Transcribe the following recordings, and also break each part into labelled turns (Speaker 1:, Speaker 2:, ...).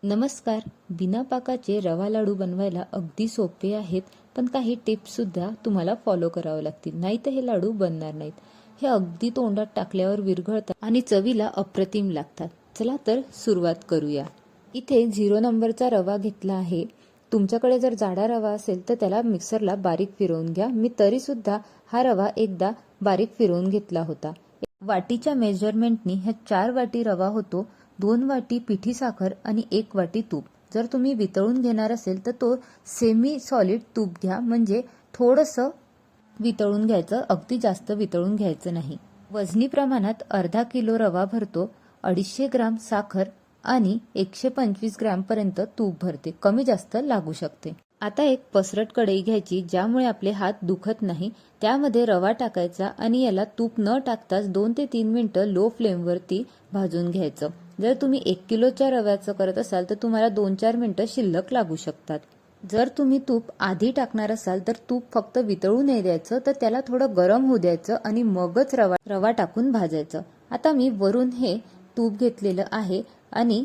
Speaker 1: नमस्कार. बिना पाकाचे रवा लाडू बनवायला अगदी सोपे आहेत, पण काही टिप्ससुद्धा तुम्हाला फॉलो करावे लागतील, नाही तर हे लाडू बनणार नाहीत. हे अगदी तोंडात टाकल्यावर विरघळतात आणि चवीला अप्रतिम लागतात. चला तर सुरुवात करूया. इथे 0 नंबरचा रवा घेतला आहे. तुमच्याकडे जर जाडा रवा असेल तर त्याला मिक्सरला बारीक फिरवून घ्या. मी तरीसुद्धा हा रवा एकदा बारीक फिरवून घेतला होता. वाटीच्या मेजरमेंटनी ह्या 4 वाटी रवा होतो, 2 वाटी पिठी साखर आणि 1 वाटी तूप. जर तुम्ही वितळून घेणार असेल तर तो सेमी सॉलिड तूप घ्या, म्हणजे थोडंसं वितळून घ्यायचं, अगदी जास्त वितळून घ्यायचं नाही. वजनी प्रमाणात अर्धा किलो रवा भरतो, 250 ग्राम साखर आणि 125 ग्राम पर्यंत तूप भरते. कमी जास्त लागू शकते. आता एक पसरट कढई घ्यायची, ज्यामुळे आपले हात दुखत नाही. त्यामध्ये रवा टाकायचा आणि याला तूप न टाकताच 2 ते 3 मिनिटं लो फ्लेमवरती भाजून घ्यायचं. जर तुम्ही 1 किलोच्या रव्याचं करत असाल तर तुम्हाला 2-4 मिनिटं शिल्लक लागू शकतात. जर तुम्ही तूप आधी टाकणार असाल तर तूप फक्त वितळू नाही द्यायचं, तर त्याला थोडं गरम होऊ द्यायचं आणि मगच रवा टाकून भाजायचं. आता मी वरून हे तूप घेतलेलं आहे आणि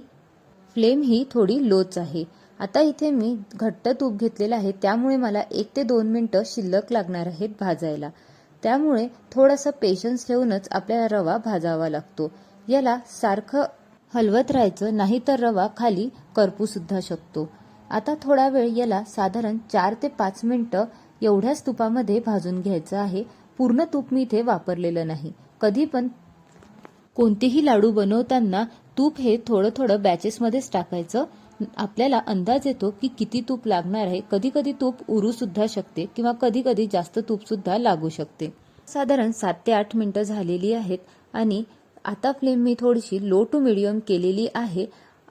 Speaker 1: फ्लेम ही थोडी लोच आहे. आता इथे मी घट्ट तूप घेतलेलं आहे, त्यामुळे मला 1 ते 2 मिनिटं शिल्लक लागणार आहेत भाजायला. त्यामुळे थोडासा पेशन्स ठेवूनच आपल्याला रवा भाजावा लागतो. याला सारखं हलवत राहायचं, नाही तर रवा खाली करपू सुद्धा शकतो. आता थोडा वेळ याला साधारण 4 ते 5 मिनिटं एवढ्याच तुपामध्ये भाजून घ्यायचं आहे. पूर्ण तूप मी इथे वापरलेलं नाही. कधी पण कोणतेही लाडू बनवताना तूप हे थोडं थोडं बॅचेसमध्येच टाकायचं. आपल्याला अंदाज येतो की किती तूप लागणार आहे. कधी कधी तूप उरू सुद्धा शकते किंवा कधी कधी जास्त तूप सुद्धा लागू शकते. साधारण 7 ते 8 मिनिटं झालेली आहेत आणि आता फ्लेम मी थोडीशी लो टू मिडियम केलेली आहे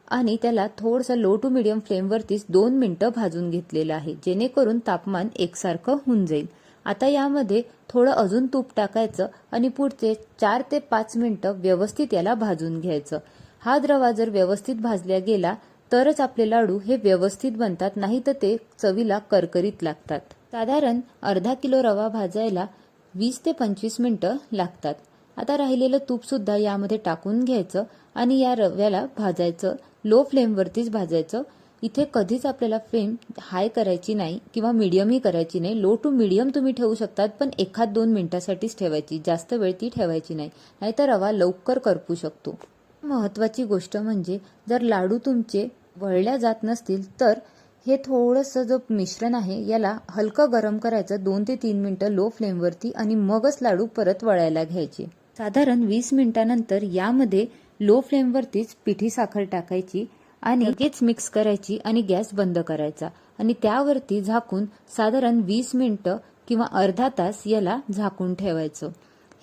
Speaker 1: आणि त्याला थोडंसं लो टू मिडियम फ्लेमवरतीच 2 मिनिटं भाजून घेतलेलं आहे, जेणेकरून तापमान एकसारखं होऊन जाईल. आता यामध्ये थोडं अजून तूप टाकायचं आणि पुढचे 4 ते 5 मिनिटं व्यवस्थित याला भाजून घ्यायचं. हा रवा जर व्यवस्थित भाजला गेला तरच आपले लाडू हे व्यवस्थित बनतात, नाही तर ते चवीला करकरीत लागतात. साधारण अर्धा किलो रवा भाजायला 20 ते 25 मिनिटं लागतात. आता राहिलेलं तूप सुद्धा यामध्ये टाकून घ्यायचं आणि या रव्याला भाजायचं. लो फ्लेमवरतीच भाजायचं. इथे कधीच आपल्याला फ्लेम हाय करायची नाही किंवा मीडियमही करायची नाही. लो टू मीडियम तुम्ही ठेवू शकतात, पण 1-2 मिनिटासाठीच ठेवायची, जास्त वेळ ती ठेवायची नाही, नाहीतर रवा लवकर करपू शकतो. महत्त्वाची गोष्ट म्हणजे जर लाडू तुमचे वळल्या जात नसतील तर हे थोडंसं जो मिश्रण आहे याला हलकं गरम करायचं 2 ते 3 मिनिटं लो फ्लेमवरती आणि मगच लाडू परत वळायला घ्यायचे. साधारण 20 मिनिटानंतर यामध्ये लो फ्लेमवरतीच पिठी साखर टाकायची आणि लगेच मिक्स करायची आणि गॅस बंद करायचा आणि त्यावरती झाकून साधारण 20 मिनिटं किंवा अर्धा तास याला झाकून ठेवायचं.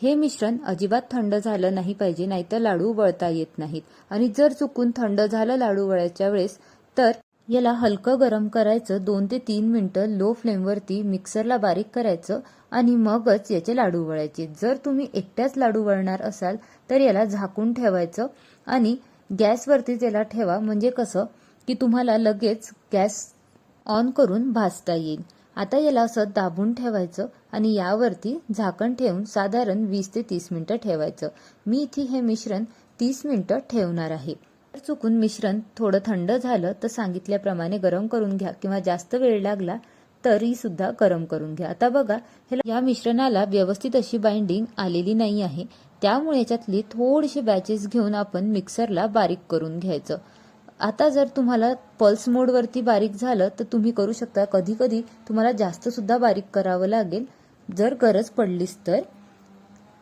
Speaker 1: हे मिश्रण अजिबात थंड झालं नाही पाहिजे, नाहीतर लाडू वळता येत नाहीत. आणि जर चुकून थंड झालं लाडू वळायच्या वेळेस तर याला हलकं गरम करायचं. 2 ते 3 मिनिटं लो फ्लेमवरती मिक्सरला बारीक करायचं आणि मगच याचे लाडू वळायचे. जर तुम्ही एकट्याच लाडू वळणार असाल तर याला झाकून ठेवायचं आणि गॅसवरतीच याला ठेवा, म्हणजे कसं की तुम्हाला लगेच गॅस ऑन करून भाजता येईल. आता याला असं दाबून ठेवायचं आणि यावरती झाकण ठेवून साधारण 20 ते 30 मिनिटं ठेवायचं. मी इथे हे मिश्रण 30 मिनिटं ठेवणार आहे. जर चुकून मिश्रण थोडं थंड झालं तर सांगितल्याप्रमाणे गरम करून घ्या किंवा जास्त वेळ लागला तरी सुद्धा गरम करून घ्या. आता बघा, या मिश्रणाला व्यवस्थित अशी बाइंडिंग आलेली नाही आहे, त्यामुळे याच्यातली थोडीशी बॅचेस घेऊन आपण मिक्सरला बारीक करून घ्यायचं. आता जर तुम्हाला पल्स मोडवरती बारीक झालं तर तुम्ही करू शकता. कधी कधी तुम्हाला जास्त सुद्धा बारीक करावं लागेल जर गरज पडलीच तर.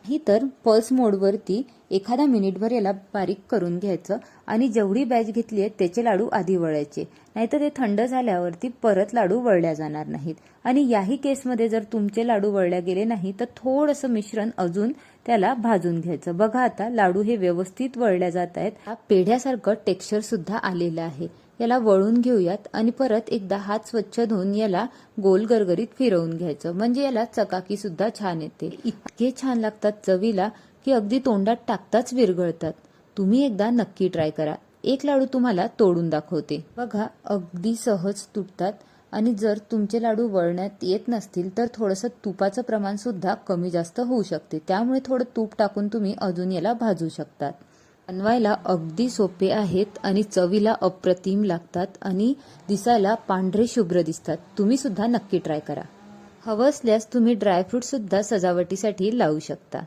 Speaker 1: ही तर पल्स मोडवरती एखादा मिनिटभर याला बारीक करून घ्यायचं आणि जेवढी बॅच घेतली आहे त्याचे लाडू आधी वळायचे, नाहीतर ते थंड झाल्यावरती परत लाडू वळल्या जाणार नाहीत. आणि याही केसमध्ये जर तुमचे लाडू वळल्या गेले नाही तर थोडंसं मिश्रण अजून त्याला भाजून घ्यायचं. बघा, आता लाडू हे व्यवस्थित वळल्या जात आहेत. पेढ्यासारखं टेक्स्चर सुद्धा आलेलं आहे. याला वळून घेऊयात आणि परत एकदा हात स्वच्छ धुवून याला गोल गरगरीत फिरवून घ्यायचं, म्हणजे याला चकाकी सुद्धा छान येते. इतके छान लागतात चवीला की अगदी तोंडात टाकताच विरघळतात. तुम्ही एकदा नक्की ट्राय करा. एक लाडू तुम्हाला तोडून दाखवते. बघा, अगदी सहज तुटतात आणि जर तुमचे लाडू वळण्यात येत नसतील तर थोडंसं तुपाचं प्रमाण सुद्धा कमी जास्त होऊ शकते, त्यामुळे थोडं तूप टाकून तुम्ही अजून याला भाजू शकतात. बनवायला अगदी सोपे आहेत आणि चवीला अप्रतिम लागतात आणि दिसायला पांढरे शुभ्र दिसतात. तुम्ही सुद्धा नक्की ट्राय करा. हवं असल्यास तुम्ही ड्रायफ्रूट सुद्धा सजावटीसाठी लावू शकता.